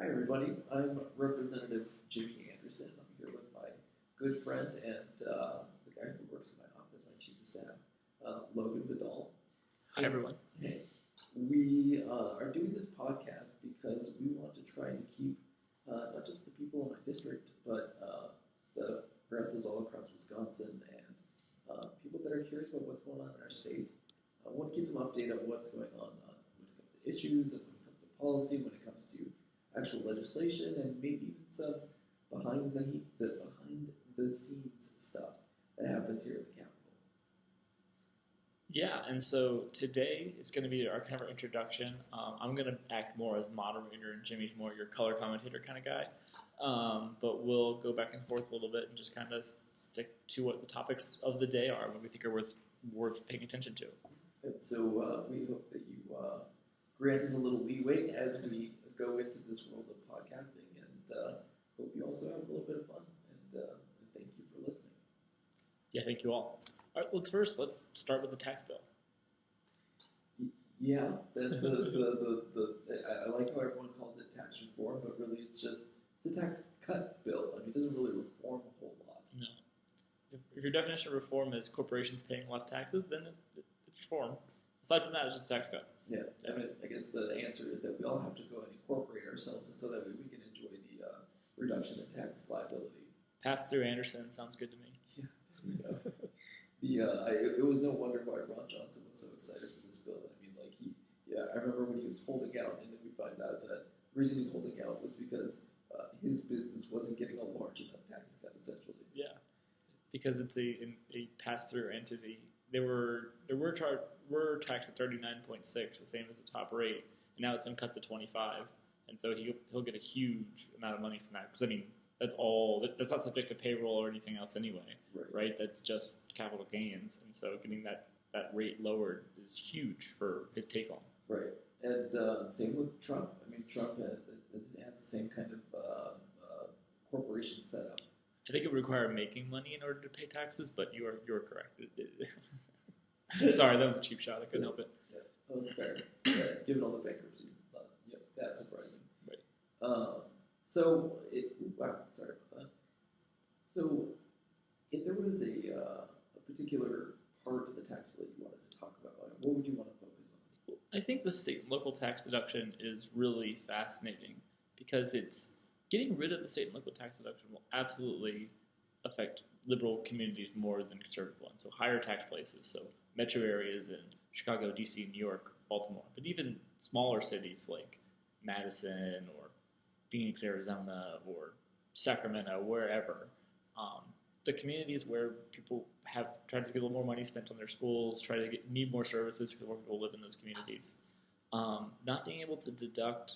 Hi, everybody. I'm Representative Jimmy Anderson. I'm here with my good friend and the guy who works in my office, my chief of staff, Logan Vidal. Hi, everyone. Hey, we are doing this podcast because we want to try to keep not just the people in my district, but the progressives all across Wisconsin and people that are curious about what's going on in our state. I want to keep them updated on what's going on when it comes to issues, and when it comes to policy, when it comes to actual legislation, and maybe even some behind the scenes stuff that happens here at the Capitol. Yeah, and so today is going to be our kind of our introduction. I'm going to act more as moderator, and Jimmy's more your color commentator kind of guy. But we'll go back and forth a little bit and just kind of stick to what the topics of the day are, what we think are worth paying attention to. And so we hope that you grant us a little leeway as we go into this world of podcasting, and hope you also have a little bit of fun, and thank you for listening. Yeah, thank you all. All right, let's start with the tax bill. Yeah, I like how everyone calls it tax reform, but really it's a tax cut bill. I mean, it doesn't really reform a whole lot. No. If your definition of reform is corporations paying less taxes, then it's reform. Aside from that, it's just a tax cut. Yeah, I mean, I guess the answer is that we all have to go and incorporate ourselves, and so that way we can enjoy the reduction in tax liability. Pass through Anderson sounds good to me. Yeah. It was no wonder why Ron Johnson was so excited for this bill. I mean, I remember when he was holding out, and then we find out that the reason he's holding out was because his business wasn't getting a large enough tax cut, essentially. Yeah, because it's a pass-through entity. They were taxed at 39.6, the same as the top rate, and now it's been cut to 25, and so he'll get a huge amount of money from that. Because I mean, that's not subject to payroll or anything else anyway, right? That's just capital gains, and so getting that rate lowered is huge for his take on. Right, and same with Trump. I mean, Trump has the same kind of corporation setup. I think it would require making money in order to pay taxes, but you're correct. Sorry, that was a cheap shot. I couldn't help it. Yeah, oh, that's fair. Yeah, given all the bankruptcies, it's not that surprising. Right. Wow, sorry about that. So, if there was a particular part of the tax bill you wanted to talk about, what would you want to focus on? I think the state and local tax deduction is really fascinating because it's getting rid of the state and local tax deduction will absolutely affect liberal communities more than conservative ones. So higher tax places, so metro areas in Chicago, D.C., New York, Baltimore, but even smaller cities like Madison or Phoenix, Arizona, or Sacramento, wherever. The communities where people have tried to get a little more money spent on their schools, need more services because more people live in those communities. Not being able to deduct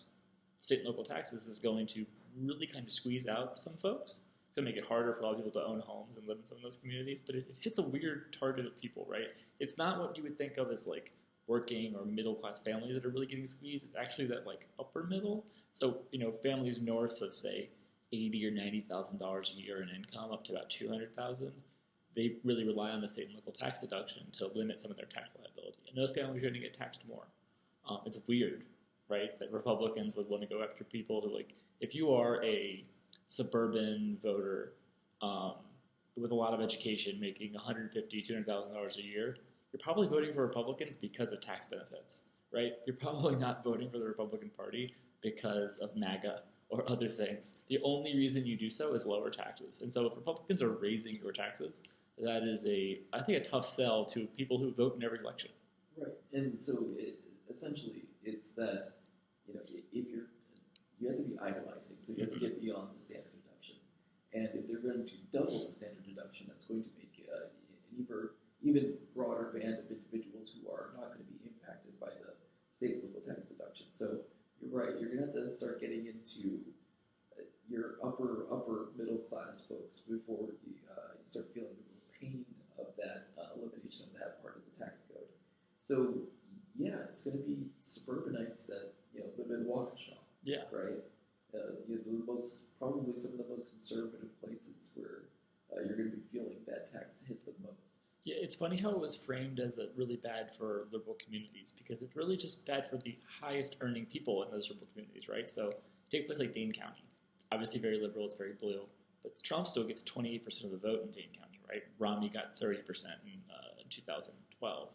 state and local taxes is going to really kind of squeeze out some folks. It's going to make it harder for a lot of people to own homes and live in some of those communities, but it hits a weird target of people, right? It's not what you would think of as like working or middle-class families that are really getting squeezed. It's actually that like upper middle. So, families north of, say, $80,000 or $90,000 a year in income up to about $200,000, they really rely on the state and local tax deduction to limit some of their tax liability. And those families are going to get taxed more. It's weird, right, that Republicans would want to go after people who, like, if you are a suburban voter with a lot of education making $150,000, $200,000 a year, you're probably voting for Republicans because of tax benefits, right? You're probably not voting for the Republican Party because of MAGA or other things. The only reason you do so is lower taxes. And so if Republicans are raising your taxes, that is I think a tough sell to people who vote in every election. Right, and so essentially it's that, you have to be itemizing, so you have to get beyond the standard deduction. And if they're going to double the standard deduction, that's going to make an even broader band of individuals who are not going to be impacted by the state and local tax deduction. So you're right, you're going to have to start getting into your upper middle class folks before you start feeling the real pain of that elimination of that part of the tax code. So yeah, it's going to be suburbanites that live in Waukesha. Yeah. Right. Probably some of the most conservative places where you're going to be feeling that tax hit the most. Yeah, it's funny how it was framed as really bad for liberal communities because it's really just bad for the highest earning people in those liberal communities, right? So take a place like Dane County. It's obviously very liberal. It's very blue, but Trump still gets 28% of the vote in Dane County, right? Romney got 30% in 2012,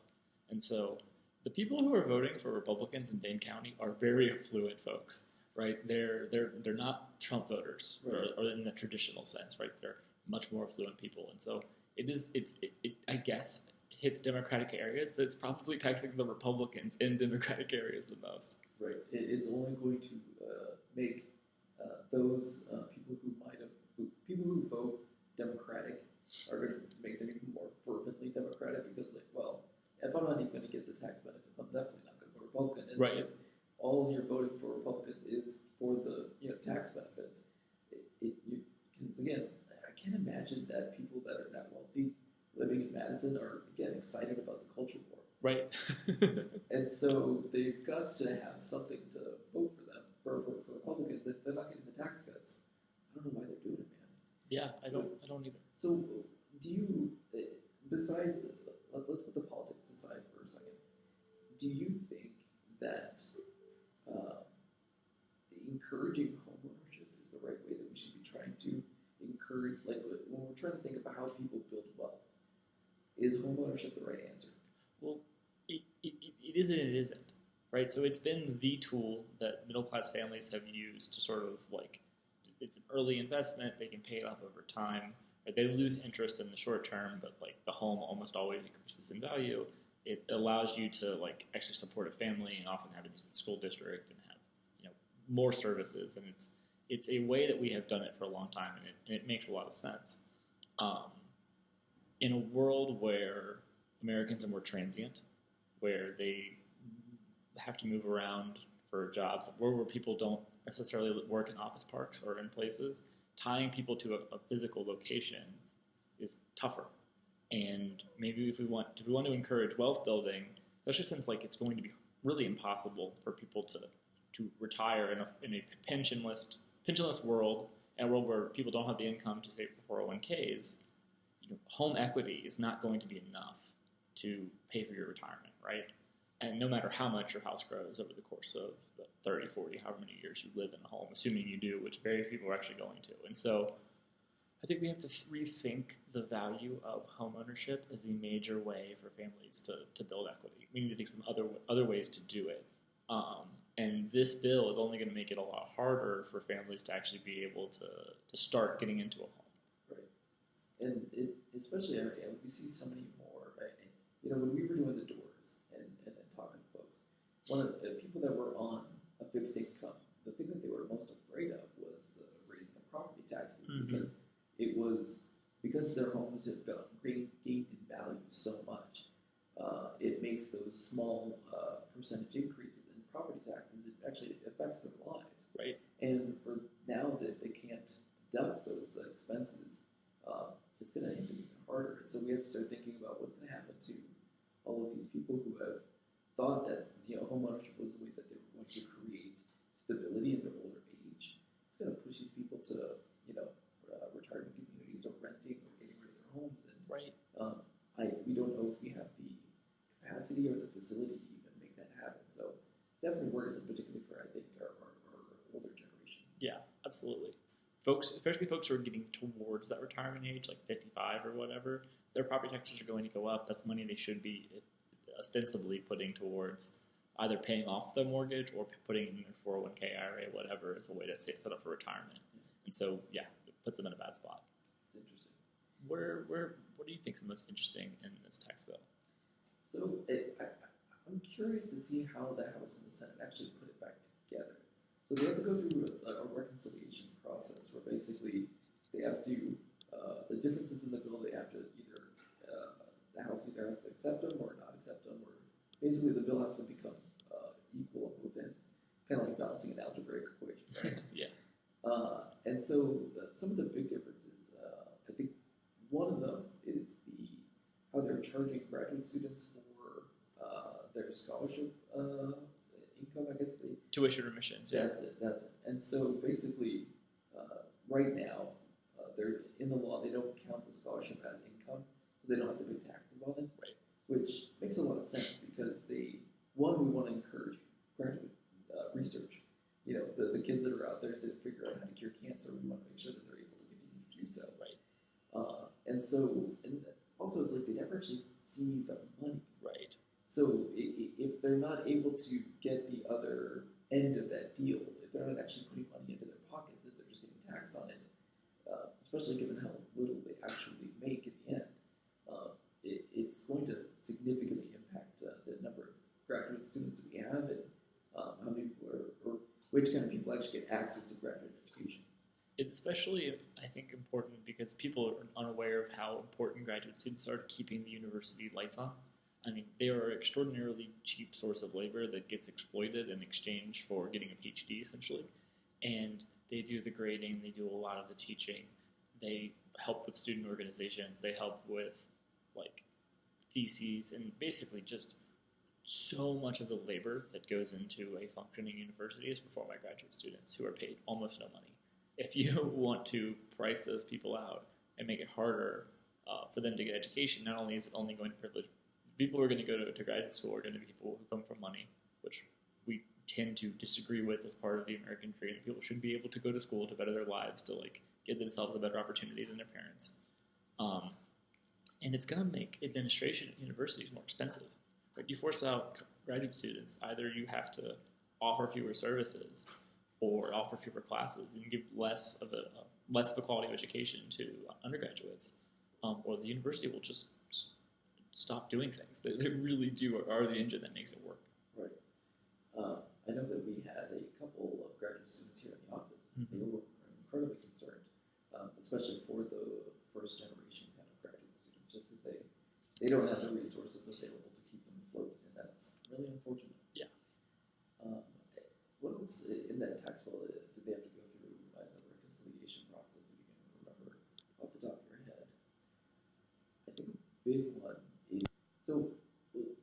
and so the people who are voting for Republicans in Dane County are very affluent folks, right? They're not Trump voters, Right. or in the traditional sense, right? They're much more affluent people, and so it I guess hits Democratic areas, but it's probably taxing the Republicans in Democratic areas the most. Right. It's only going to make those people who vote Democratic are going to make them even more fervently Democratic because, like, well, if I'm not even going to get the tax benefits, I'm definitely not going to vote Republican. And Right. if all you're voting for Republicans is for the tax benefits, because again, I can't imagine that people that are that wealthy living in Madison are again excited about the culture war. Right. And so they've got to have something to vote for them, for Republicans. If they're not getting the tax cuts, I don't know why they're doing it, man. Yeah, I don't either. So do you, besides, let's put the politics aside for a second, do you think that encouraging homeownership is the right way that we should be trying to encourage, like when we're trying to think about how people build wealth, is homeownership the right answer? Well, it is and it isn't, right? So it's been the tool that middle-class families have used to sort of like, it's an early investment, they can pay it off over time. Right? They lose interest in the short term, but like the home almost always increases in value. It allows you to like actually support a family and often have a decent school district and have more services. And it's a way that we have done it for a long time, and it makes a lot of sense. In a world where Americans are more transient, where they have to move around for jobs, where people don't necessarily work in office parks or in places, tying people to a physical location is tougher. And maybe if we want to encourage wealth building, especially since like it's going to be really impossible for people to retire in a pensionless world, and a world where people don't have the income to save for 401ks, home equity is not going to be enough to pay for your retirement, right? And no matter how much your house grows over the course of the 30, 40, however many years you live in the home, assuming you do, which very few are actually going to. And so I think we have to rethink the value of home ownership as the major way for families to build equity. We need to think some other ways to do it. And this bill is only going to make it a lot harder for families to actually be able to start getting into a home. Right. And especially, we see so many more, right? When we were doing the doors and talking to folks, one of the people that were on a fixed income, the thing that they were most afraid of was the raising of property taxes, because their homes have gained in value so much. It makes those small percentage increases in property taxes. It actually affects their lives. Right. And for now that they can't deduct those expenses, it's going to hit them even harder. And so we have to start thinking about what's going to happen to all of these people who have thought that homeownership was the way that they were going to create stability in their older age. It's going to push these people to retirement communities or renting or getting rid of their homes. And right. We don't know if we have the capacity or the facility to even make that happen. So it's definitely worrisome, particularly for, I think, our older generation. Yeah, absolutely. Folks, especially folks who are getting towards that retirement age, like 55 or whatever, their property taxes are going to go up. That's money they should be ostensibly putting towards either paying off the mortgage or putting in their 401k IRA, whatever, as a way to set up for retirement. And so, yeah, it puts them in a bad spot. It's interesting. What do you think is the most interesting in this tax bill? So I'm curious to see how the House and the Senate actually put it back together. So they have to go through a reconciliation process where basically they have to, the differences in the bill, they have to either, the House either has to accept them or not accept them, or basically the bill has to become equal on both ends, kind of like balancing an algebraic equation, right? Yeah. And so some of the big differences, I think one of them is how they're charging graduate students for their scholarship income, I guess. Tuition remissions. Yeah. That's it. And so basically, right now, they're in the law. They don't count the scholarship as income, so they don't have to pay taxes on it. Right. Which makes a lot of sense because we want to encourage graduate research. the kids that are out there to figure out how to cure cancer, we want to make sure that they're able to continue to do so. Right. And also it's like they never actually see the money. Right. So if they're not able to get the other end of that deal, if they're not actually putting money into their pockets, if they're just getting taxed on it, especially given how little they actually make in the end, it's going to significantly impact the number of graduate students that we have and how many people or which kind of people actually get access to graduate education. It's especially, I think, important because people are unaware of how important graduate students are to keeping the university lights on. I mean, they are an extraordinarily cheap source of labor that gets exploited in exchange for getting a PhD, essentially. And they do the grading, they do a lot of the teaching, they help with student organizations, they help with, like, theses, and basically just so much of the labor that goes into a functioning university is performed by graduate students who are paid almost no money. If you want to price those people out and make it harder for them to get education, not only is it only going to privilege people who are going to go to graduate school are going to be people who come from money, which we tend to disagree with as part of the American dream. People should be able to go to school to better their lives, to like give themselves a better opportunity than their parents. And it's going to make administration at universities more expensive. Right? You force out graduate students, either you have to offer fewer services or offer fewer classes and give less of a quality of education to undergraduates, or the university will just stop doing things. They really are the engine that makes it work. Right. I know that we had a couple of graduate students here in the office. Mm-hmm. They were incredibly concerned, especially for the first generation kind of graduate students, just because they don't have the resources available to keep them afloat, and that's really unfortunate. Yeah. What else in that tax bill did they have to go through the reconciliation process, if you can remember off the top of your head? I think a big one is, so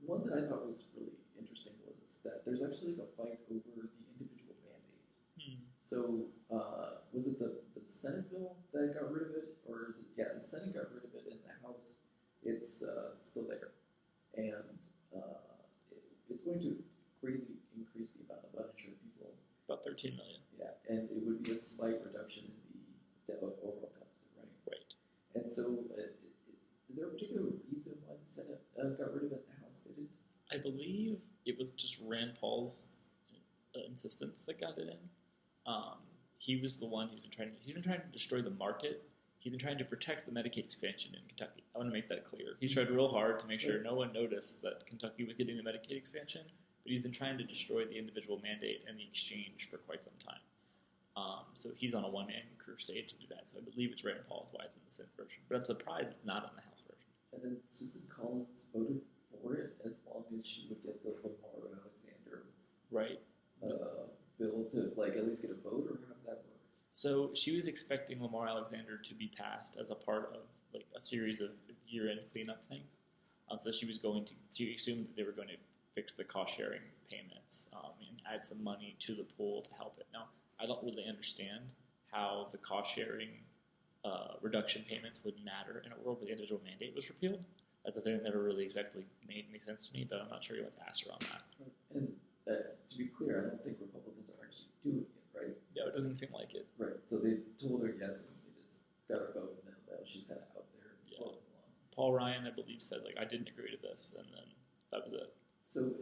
one that I thought was really interesting was that there's actually like a fight over the individual mandate. So was it the Senate bill that got rid of it, or is it, yeah, the Senate got rid of it, and the House, it's still there, and it's going to greatly increase the amount of uninsured people. About 13 million. Yeah, and it would be a slight reduction in the overall deficit, right? Right. And so, is there a particular reason why the Senate got rid of it and the House didn't? I believe it was just Rand Paul's insistence that got it in. He was the one he's been trying to destroy the market. He's been trying to protect the Medicaid expansion in Kentucky. I want to make that clear. He's tried real hard to make sure no one noticed that Kentucky was getting the Medicaid expansion, but he's been trying to destroy the individual mandate and the exchange for quite some time. So he's on a one-man crusade to do that. So I believe it's Rand Paul's why it's in the Senate version. But I'm surprised it's not in the House version. And then Susan Collins voted for it as long as she would get the Lamar Alexander right bill to like at least get a vote, or how did that work? So she was expecting Lamar Alexander to be passed as a part of like a series of year-end cleanup things. So she assumed that they were going to fix the cost-sharing payments and add some money to the pool to help it. Now, I don't really understand how the cost-sharing reduction payments would matter in a world where the individual mandate was repealed. That's a thing that never really exactly made any sense to me, but I'm not sure you want to ask her on that. And to be clear, I don't think Republicans are actually doing it, right? No, it doesn't seem like it. Right. So they told her yes, and they just got her vote, and now she's kind of out there floating along. Paul Ryan, I believe, said, like, I didn't agree to this, and then that was it. So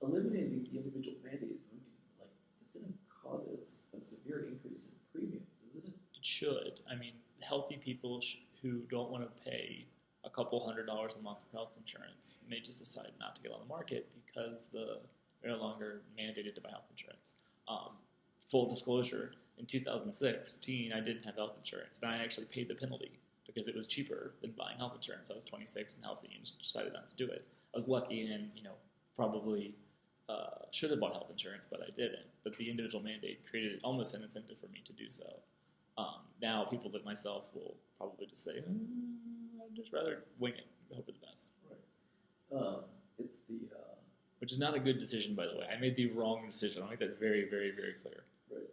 eliminating the individual mandate is going to, like, it's going to cause a severe increase in premiums, isn't it? It should. I mean, healthy people who don't want to pay a couple $100 a month for health insurance may just decide not to get on the market because they're no longer mandated to buy health insurance. Full disclosure, in 2016, I didn't have health insurance, and I actually paid the penalty because it was cheaper than buying health insurance. I was 26 and healthy and just decided not to do it. I was lucky and, probably should have bought health insurance, but I didn't. But the individual mandate created almost an incentive for me to do so. Now, people like myself will probably just say, I'd just rather wing it and hope for the best. Right. It's the... Which is not a good decision, by the way. I made the wrong decision. I'll make that very, very, very clear. Right.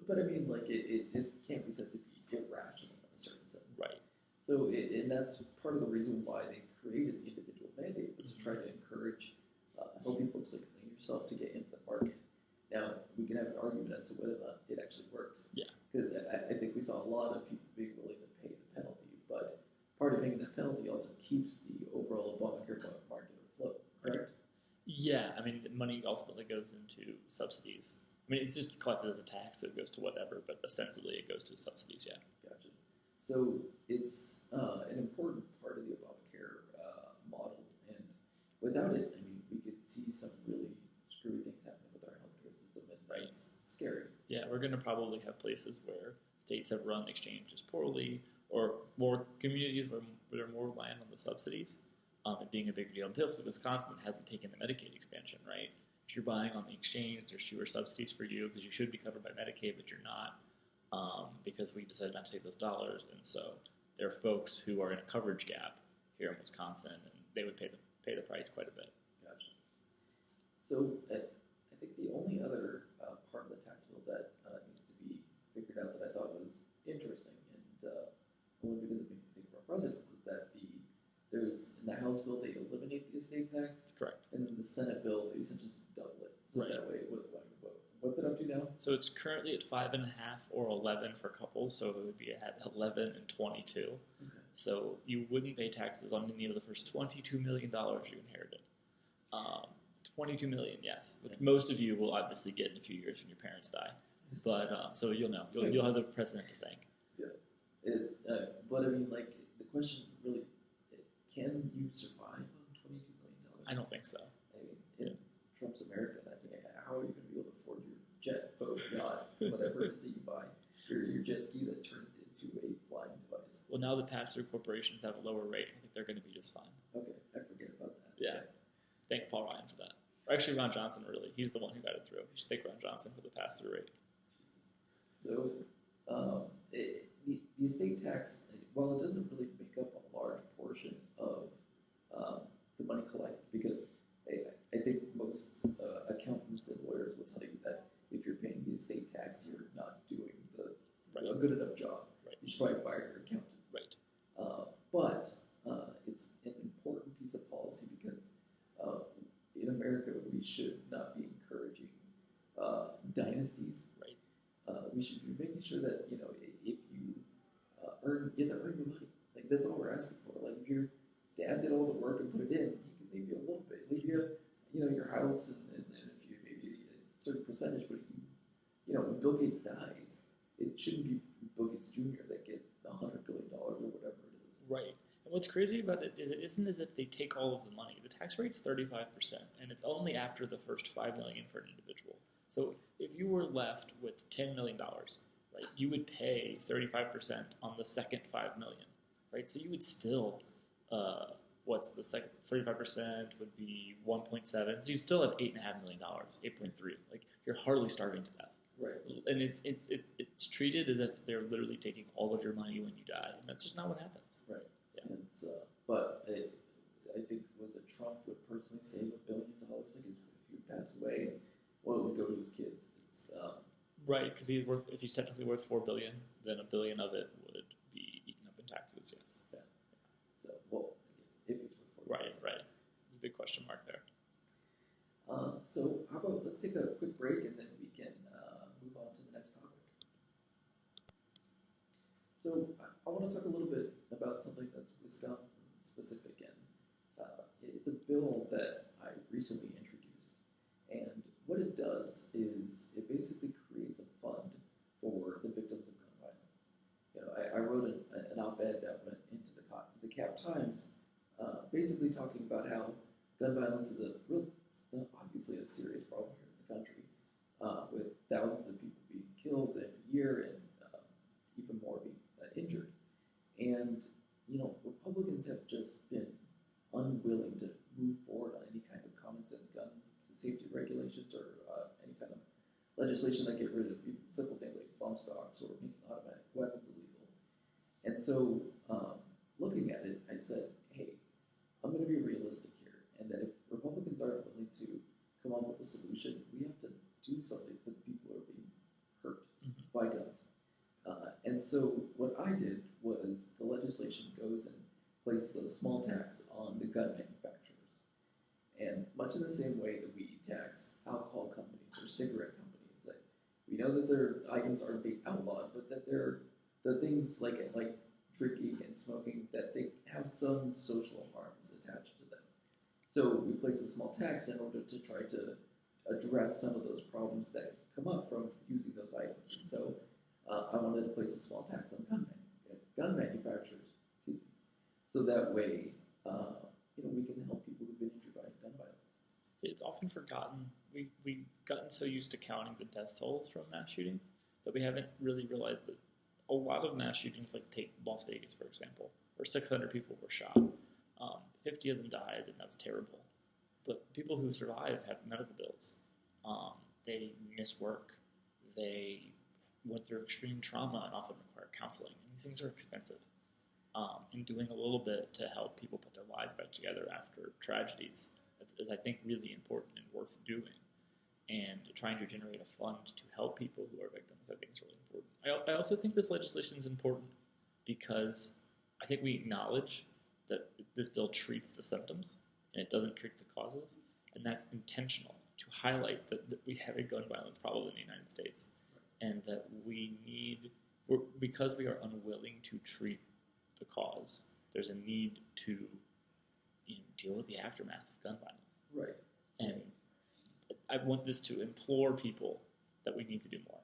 But I mean, like, it can't be said to be irrational in a certain sense. Right. So, and that's part of the reason why they created the individual mandate, was to try to encourage healthy folks like yourself to get into the market. Now, can have an argument as to whether or not it actually works. Yeah. Because I think we saw a lot of people being willing to pay the penalty, but part of paying that penalty also keeps the overall Obamacare market afloat, correct? Yeah, I mean, money ultimately goes into subsidies. I mean, it's just collected as a tax, so it goes to whatever, but ostensibly it goes to subsidies, yeah. Gotcha. So it's an important part of the Obamacare model, and without it, I mean, we could see some really screwy things happening with our healthcare system, and it's scary. Yeah, we're going to probably have places where states have run exchanges poorly, or more communities where they're more reliant on the subsidies, it being a bigger deal. And plus, Wisconsin hasn't taken the Medicaid expansion, right? If you're buying on the exchange, there's fewer subsidies for you because you should be covered by Medicaid, but you're not, because we decided not to take those dollars. And so there are folks who are in a coverage gap here in Wisconsin, and they would pay the price quite a bit. Gotcha. So I think the only other part of the tax bill that needs to be figured out that I thought was interesting, and only because it made me think of our president, was that there's in the House bill they eliminate the estate tax. Correct. And then the Senate bill they essentially just double it. So Right. that way, what's it up to now? So it's currently at 5.5 or 11 for couples, so it would be at 11 and 22. Okay. So you wouldn't pay taxes on any of the first $22 million you inherited. 22 million, yes, which most of you will obviously get in a few years when your parents die. But so you'll know, you'll have the president to thank. Yeah, it's but I mean, like the question really, can you survive on $22 million? I don't think so. I mean, in Trump's America, I mean, how are you going to be able to afford your jet, boat, yacht, whatever it is that you buy, your jet ski that turns into a flying device? Well, now the pass-through corporations have a lower rate. I think they're going to be just fine. Okay, I forget about that. Yeah. Thank Paul Ryan for that. Or actually, Ron Johnson, really. He's the one who got it through. You should thank Ron Johnson for the pass-through rate. So, the estate tax, while it doesn't really make up a large portion of the money collected, because I think most accountants and lawyers will tell you that if you're paying the estate tax, you're not doing a good enough job. Right. You should probably fire your accountant. Right. But it's an important piece of policy because in America we should not be encouraging dynasties. Right. We should be making sure that if you you have to earn your money. Like that's all we're asking for. Like if your dad did all the work and put it in, he can leave you a little bit, leave you your house, and if you maybe a certain percentage. But when Bill Gates dies, it shouldn't be Bill Gates Jr. that gets $100 billion or whatever it is. Right. And what's crazy about it is it isn't as if they take all of the money. The tax rate's 35%, and it's only after the first $5 million for an individual. So if you were left with $10 million, right, you would pay 35% on the second $5 million, right? So you would still, what's the second? 35% would be 1.7. So you still have $8.5 million, 8.3. Like you're hardly starving to death. Right. And it's treated as if they're literally taking all of your money when you die, and that's just not what happens. Right. Yeah. And it's, I think Trump would personally save $1 billion. Like if you pass away, what would go to his kids? It's right, because if he's technically worth $4 billion, then $1 billion of it would be eaten up in taxes. Yes. Yeah. So if he's worth $4 billion. Right. There's a big question mark there. So how about let's take a quick break and then we can move on to the next topic. So I want to talk a little bit about something that's Wisconsin specific, and it's a bill that I recently introduced. And what it does is it basically creates a fund for the victims of gun violence. I wrote an op-ed that went into the Cap Times, basically talking about how gun violence is obviously a serious problem here in the country, with thousands of people being killed every year and even more being injured. And Republicans have just been unwilling to move forward on any kind of common sense gun safety regulations or any kind of legislation that get rid of even simple things like bump stocks or making automatic weapons illegal. And so, looking at it, I said, hey, I'm going to be realistic here, and that if Republicans aren't willing to come up with a solution, we have to do something for the people who are being hurt by guns. And so what I did was the legislation goes and places a small tax on the gun manufacturers. And much in the same way that we tax alcohol companies or cigarette companies, that We know that their items aren't being outlawed, but that they're the things like drinking and smoking that they have some social harms attached to them. So we place a small tax in order to try to address some of those problems that come up from using those items. And so I wanted to place a small tax on gun manufacturers, excuse me, so that way we can help people who've been injured by gun violence. It's often forgotten. We've gotten so used to counting the death tolls from mass shootings that we haven't really realized that a lot of mass shootings, like take Las Vegas, for example, where 600 people were shot. 50 of them died, and that was terrible. But people who survive have medical bills. They miss work. They went through extreme trauma and often require counseling. And these things are expensive. And doing a little bit to help people put their lives back together after tragedies is, I think, really important and worth doing. And trying to generate a fund to help people who are victims, I think, is really important. I also think this legislation is important because I think we acknowledge that this bill treats the symptoms and it doesn't treat the causes, and that's intentional to highlight that we have a gun violence problem in the United States, and that because we are unwilling to treat the cause, there's a need to deal with the aftermath of gun violence. Right. And I want this to implore people that we need to do more.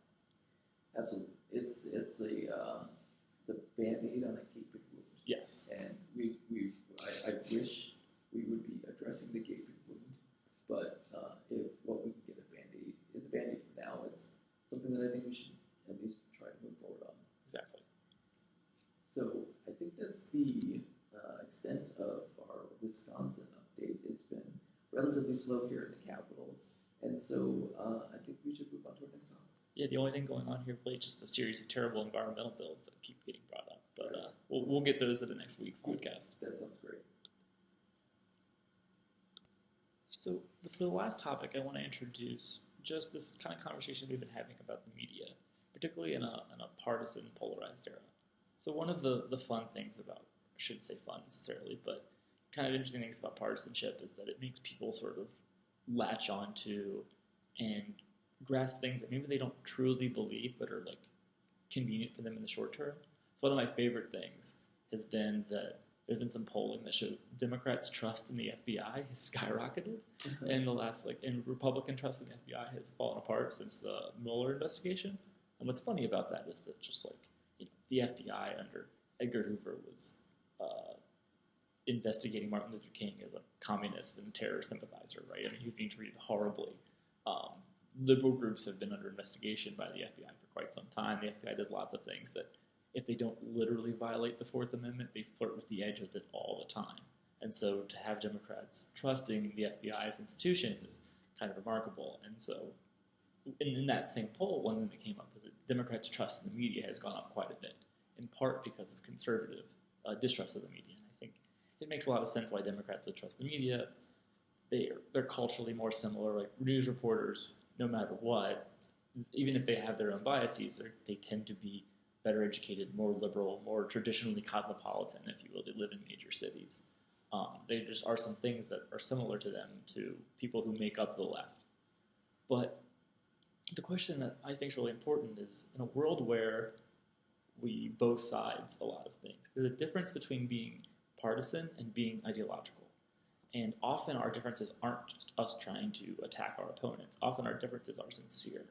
Absolutely. It's a Band-Aid on a gaping wound. Yes. And I wish we would be addressing the gaping wound, but if what we can get a Band-Aid is a Band-Aid for now, it's something that I think we should at least try to move forward on. Exactly. So I think that's the extent of our Wisconsin update. It's been relatively slow here in the capital, and so I think we should move on to our next topic. Yeah, the only thing going on here really is just a series of terrible environmental bills that keep getting brought up. But we'll get those at the next week podcast. That sounds great. So for the last topic, I want to introduce just this kind of conversation we've been having about the media, particularly in a partisan, polarized era. So one of the fun things about, I shouldn't say fun necessarily, but kind of interesting things about partisanship is that it makes people sort of latch onto and grasp things that maybe they don't truly believe but are like convenient for them in the short term. So one of my favorite things has been that there's been some polling that showed Democrats' trust in the FBI has skyrocketed in the last, and Republican trust in the FBI has fallen apart since the Mueller investigation. And what's funny about that is that just the FBI under Edgar Hoover was investigating Martin Luther King as a communist and terror sympathizer, right? I mean, he was being treated horribly. Liberal groups have been under investigation by the FBI for quite some time. The FBI does lots of things that, if they don't literally violate the Fourth Amendment, they flirt with the edge of it all the time. And so to have Democrats trusting the FBI as an institution is kind of remarkable. And so in that same poll, one thing that came up was that Democrats' trust in the media has gone up quite a bit, in part because of conservative distrust of the media. And I think it makes a lot of sense why Democrats would trust the media. They're culturally more similar, like news reporters, no matter what, even if they have their own biases, they tend to be better educated, more liberal, more traditionally cosmopolitan, if you will. They live in major cities. There just are some things that are similar to them, to people who make up the left. But the question that I think is really important is, in a world where we both sides a lot of things, there's a difference between being partisan and being ideological. And often our differences aren't just us trying to attack our opponents. Often our differences are sincere.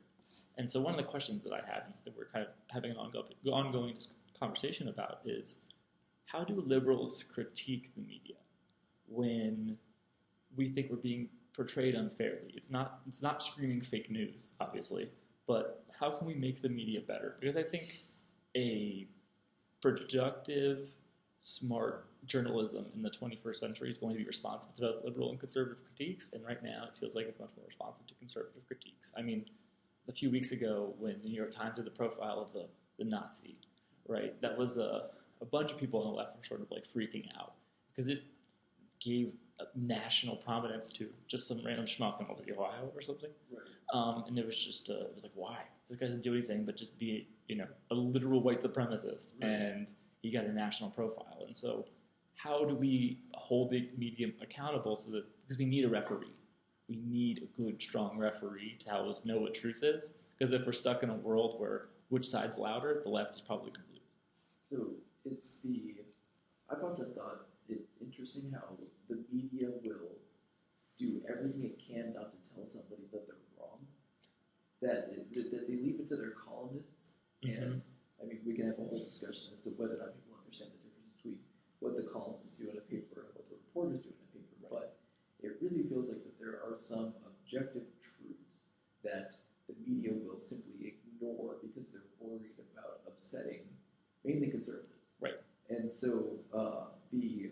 And so one of the questions that I have, and that we're kind of having an ongoing conversation about, is how do liberals critique the media when we think we're being portrayed unfairly? It's not screaming fake news, obviously, but how can we make the media better? Because I think a productive, smart journalism in the 21st century is going to be responsive to both liberal and conservative critiques, and right now it feels like it's much more responsive to conservative critiques. I mean, a few weeks ago when the New York Times did the profile of the Nazi, right, that was a bunch of people on the left were sort of freaking out because it gave national prominence to just some random schmuck in, Ohio or something. Right. And it was just, it was like, why? This guy doesn't do anything but just be, a literal white supremacist. Right. And he got a national profile. And so how do we hold the media accountable because we need a referee. We need a good, strong referee to help us know what truth is Because if we're stuck in a world where which side's louder, the left is probably going to lose. So I've often thought it's interesting how the media will do everything it can not to tell somebody that they're wrong. That they leave it to their columnists, and I mean, we can have a whole discussion as to whether or not people understand the difference between what the columnists do in a paper and what the reporters do in a paper. Right. But it really feels like that there are some objective truths that the media will simply ignore because they're worried about upsetting mainly conservatives. Right. And so the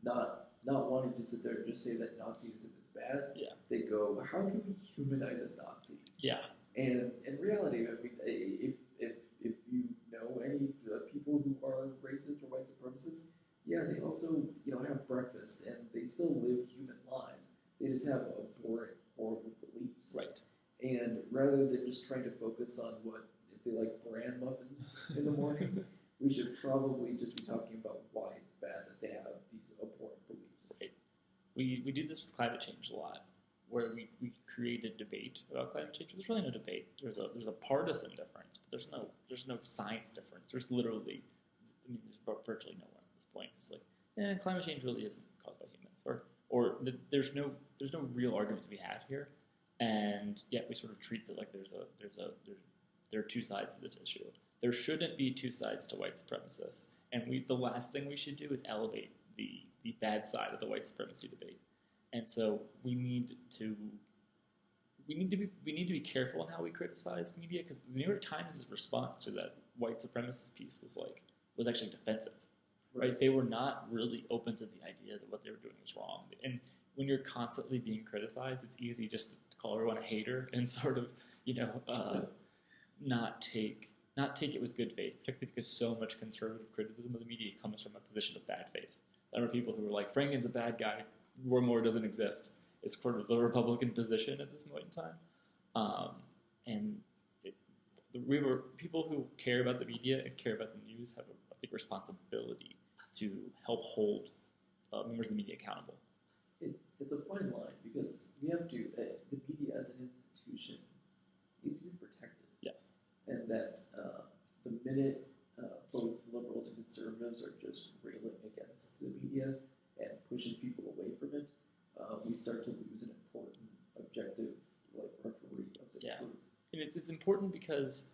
not wanting to sit there and just say that Nazism is bad, they go, how can we humanize a Nazi? Yeah. And in reality, I mean, if you know any people who are racist or white supremacists, yeah, they also have breakfast and they still live human lives. They just have abhorrent, horrible beliefs. Right. And rather than just trying to focus on if they like bran muffins in the morning, we should probably just be talking about why it's bad that they have these abhorrent beliefs. Right. We do this with climate change a lot, where we create a debate about climate change. There's really no debate. There's a partisan difference, but there's no science difference. There's literally, there's virtually no one at this point who's like, climate change really isn't caused by humans, or there's no real argument to be had here, and yet we sort of treat it like there are two sides to this issue. There shouldn't be two sides to white supremacists, and the last thing we should do is elevate the bad side of the white supremacy debate. And so we need to be careful in how we criticize media, because the New York Times' response to that white supremacist piece was actually defensive. Right? They were not really open to the idea that what they were doing was wrong. And when you're constantly being criticized, it's easy just to call everyone a hater and sort of not take it with good faith, particularly because so much conservative criticism of the media comes from a position of bad faith. There are people who are like, Franken's a bad guy, Roy Moore doesn't exist. It's sort of the Republican position at this point in time. People who care about the media and care about the news have a big responsibility to help hold members of the media accountable. It's a fine line, because we have to, the media as an institution needs to be protected. Yes. And that the minute both liberals and conservatives are just railing against the media and pushing people away from it, we start to lose an important objective referee of the truth. And it's important because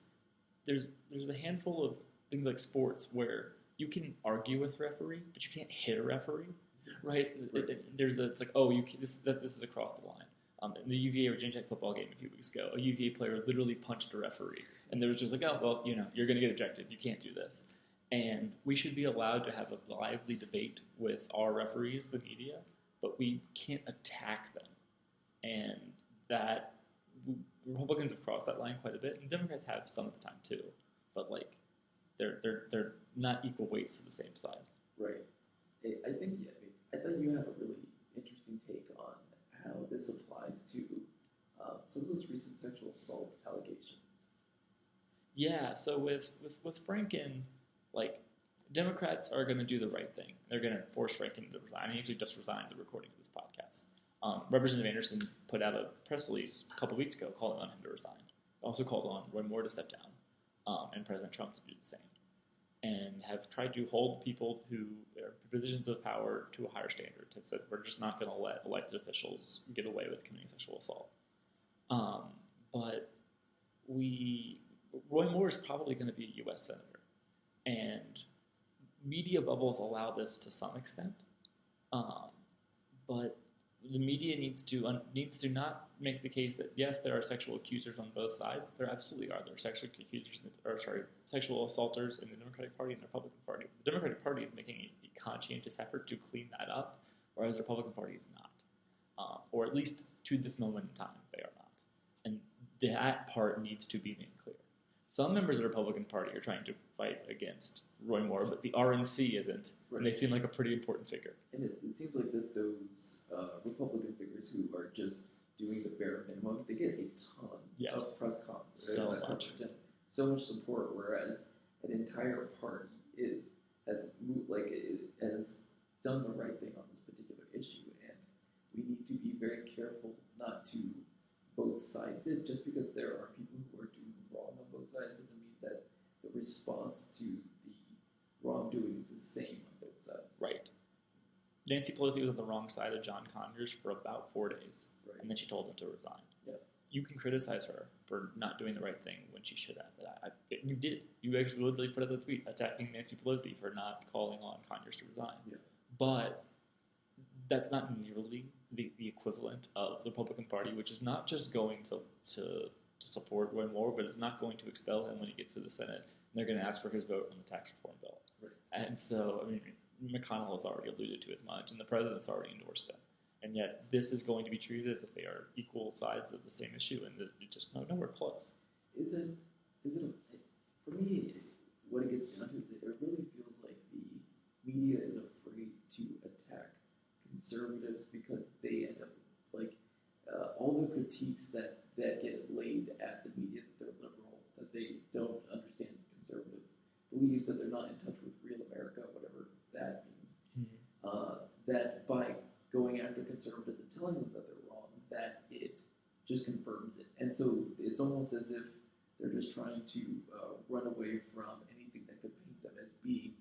there's a handful of things like sports where you can argue with a referee, but you can't hit a referee, right? It's like, this is across the line. In the UVA Virginia Tech football game a few weeks ago, a UVA player literally punched a referee, and there was just like, you're going to get ejected. You can't do this. And we should be allowed to have a lively debate with our referees, the media, but we can't attack them. And that Republicans have crossed that line quite a bit, and Democrats have some of the time too. But they're not equal weights to the same side. Right. I thought you had a really interesting take on how this applies to some of those recent sexual assault allegations. Yeah. So with Franken, Democrats are going to do the right thing. They're going to force Franken to resign. He actually just resigned the recording of this podcast. Representative Anderson put out a press release a couple weeks ago calling on him to resign. Also called on Roy Moore to step down, and President Trump to do the same, and have tried to hold people who are in positions of power to a higher standard. Have said we're just not going to let elected officials get away with committing sexual assault. But Roy Moore is probably going to be a U.S. senator, and media bubbles allow this to some extent, but the media needs to not make the case that yes, there are sexual accusers on both sides. There absolutely are. There are sexual assaulters in the Democratic Party and the Republican Party. The Democratic Party is making a conscientious effort to clean that up, whereas the Republican Party is not, or at least to this moment in time, they are not. And that part needs to be made clear. Some members of the Republican Party are trying to fight against Roy Moore, but the RNC isn't, and they seem like a pretty important figure. And it seems like that those Republican figures who are just doing the bare minimum, they get a ton of press conference, so much support, whereas an entire party has done the right thing on this particular issue, and we need to be very careful not to both sides it, just because there are people who are doing sides doesn't mean that the response to the wrongdoing is the same on both sides. Right. Nancy Pelosi was on the wrong side of John Conyers for about 4 days, Right. and then she told him to resign. Yeah. You can criticize her for not doing the right thing when she should have. You did. You actually literally put out the tweet attacking Nancy Pelosi for not calling on Conyers to resign. Yeah. But that's not nearly the equivalent of the Republican Party, which is not just going to support Roy Moore, but it's not going to expel him when he gets to the Senate. And they're going to ask for his vote on the tax reform bill. Right. And so, I mean, McConnell has already alluded to as much, and the president's already endorsed him. And yet, this is going to be treated as if they are equal sides of the same issue, and it's just nowhere close. Is it? For me, what it gets down to is that it really feels like the media is afraid to attack conservatives because they end up like all the critiques that get laid at the media that they're liberal, that they don't understand conservative beliefs, that they're not in touch with real America, whatever that means. Mm-hmm. That by going after conservatives and telling them that they're wrong, that it just confirms it. And so it's almost as if they're just trying to run away from anything that could paint them as being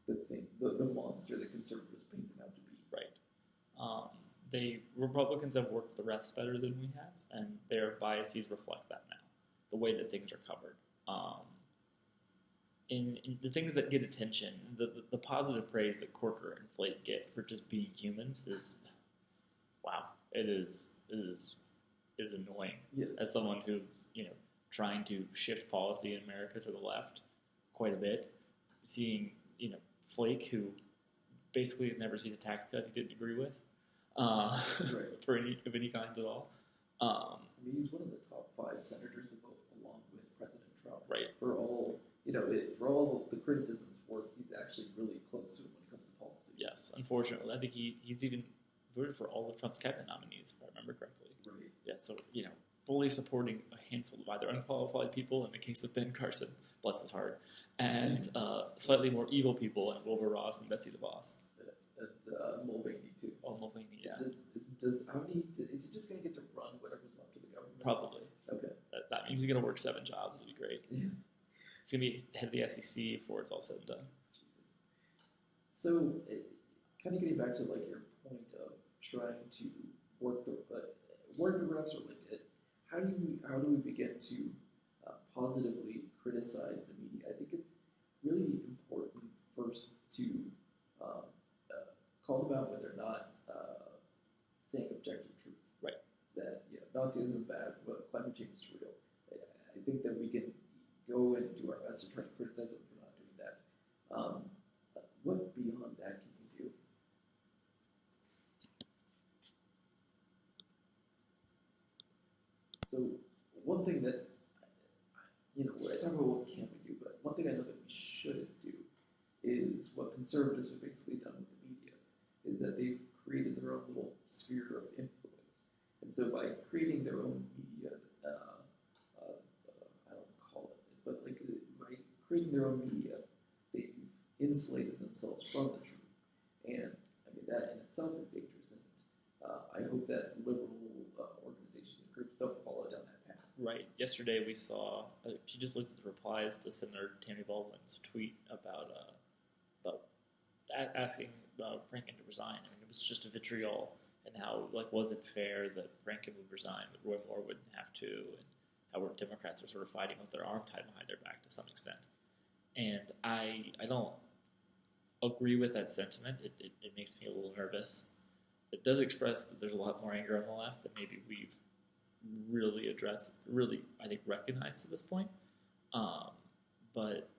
the thing, the monster that conservatives paint them out to be. Right. Republicans have worked the refs better than we have, and their biases reflect that now, the way that things are covered. In the things that get attention, the positive praise that Corker and Flake get for just being humans is, wow, it is annoying. Yes. As someone who's trying to shift policy in America to the left quite a bit, seeing Flake, who basically has never seen a tax cut he didn't agree with, right. for any kind at all. He's one of the top 5 senators to vote along with President Trump. Right. For all the criticisms worth, he's actually really close to him when it comes to policy. Yes, unfortunately, I think he's even voted for all of Trump's cabinet nominees, if I remember correctly. Right. Yeah. So fully supporting a handful of either unqualified people in the case of Ben Carson, bless his heart, and slightly more evil people in Wilbur Ross and Betsy DeVos. And Mulvaney too. Oh, Mulvaney, yeah. Is he just going to get to run whatever's left of the government? Probably. Okay. That means he's going to work 7 jobs. It'll be great. Yeah. He's going to be head of the SEC before it's all said and done. Jesus. So, kind of getting back to like your point of trying to work the refs, or like how do we begin to positively criticize the media? I think it's really important first to call them out when they're not saying objective truth. Right. That Nazism is bad, but climate change is real. I think that we can go and do our best to try to criticize them for not doing that. What beyond that can we do? So one thing that I talk about what can we do, but one thing I know that we shouldn't do is what conservatives have basically done with the media, is that they've created their own little sphere of influence. And so by creating their own media, I don't call it, but like by creating their own media, they've insulated themselves from the truth. And I mean, that in itself is dangerous. And I hope that liberal organizations and groups don't follow down that path. Right. Yesterday we saw, if you just looked at the replies to Senator Tammy Baldwin's tweet about asking Franken to resign. I mean, it was just a vitriol, and how was it fair that Franken would resign, but Roy Moore wouldn't have to, and how Democrats are sort of fighting with their arm tied behind their back to some extent. And I don't agree with that sentiment. It makes me a little nervous. It does express that there's a lot more anger on the left that maybe we've really I think, recognized at this point. But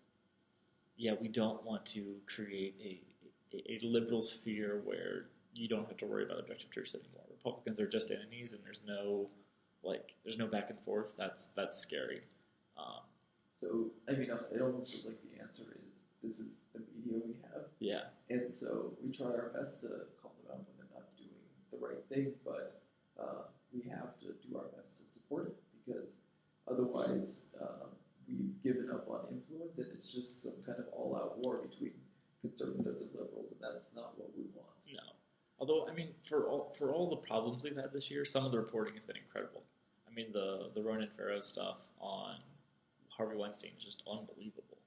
yeah, we don't want to create a liberal sphere where you don't have to worry about objective truth anymore. Republicans are just enemies, and there's no back and forth. That's scary. So I mean, it almost feels like the answer is this is the media we have. Yeah. And so we try our best to call them out when they're not doing the right thing, but we have to do our best to support it, because otherwise we've given up on influence, and it's just some kind of all-out war between conservatives and liberals, and that's not what we want. No. Although, I mean, for all the problems we've had this year, some of the reporting has been incredible. I mean, the Ronan Farrow stuff on Harvey Weinstein is just unbelievable.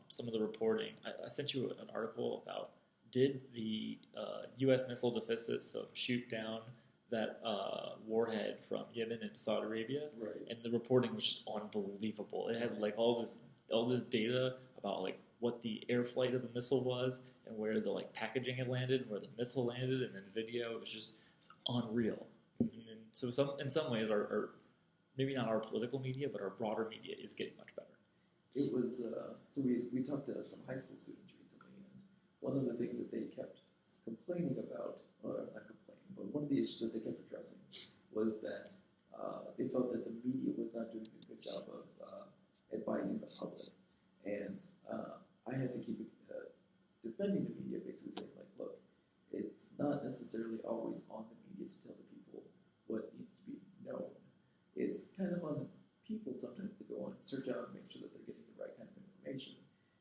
Some of the reporting, I sent you an article about did the U.S. missile defense system shoot down that warhead from Yemen into Saudi Arabia? Right. And the reporting was just unbelievable. It had like all this data about like what the air flight of the missile was and where the like packaging had landed and where the missile landed, and then video. It was unreal. And so in some ways, our maybe not our political media, but our broader media is getting much better. It was so we talked to some high school students recently, and one of the things that they kept complaining about, or not complaining, but one of the issues that they kept addressing was that they felt that the media was not doing a good job of advising the public, and I had to keep defending the media, basically saying like, look, it's not necessarily always on the media to tell the people what needs to be known. It's kind of on the people sometimes to go on and search out and make sure that they're getting the right kind of information.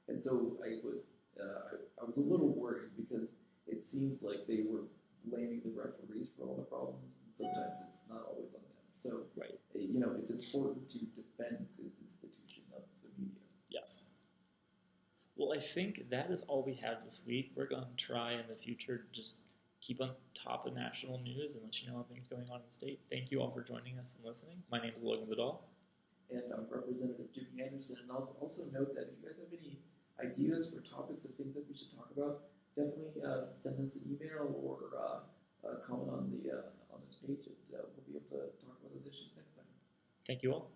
And so I was a little worried because it seems like they were blaming the referees for all the problems, and sometimes it's not always on them. So, right. It's important to defend this institution of the media. Yes. Well, I think that is all we have this week. We're going to try in the future to just keep on top of national news and let you know how things going on in the state. Thank you all for joining us and listening. My name is Logan Vidal. And I'm Representative Jimmy Anderson. And I'll also note that if you guys have any ideas for topics of things that we should talk about, definitely send us an email or comment on this page, and we'll be able to talk about those issues next time. Thank you all.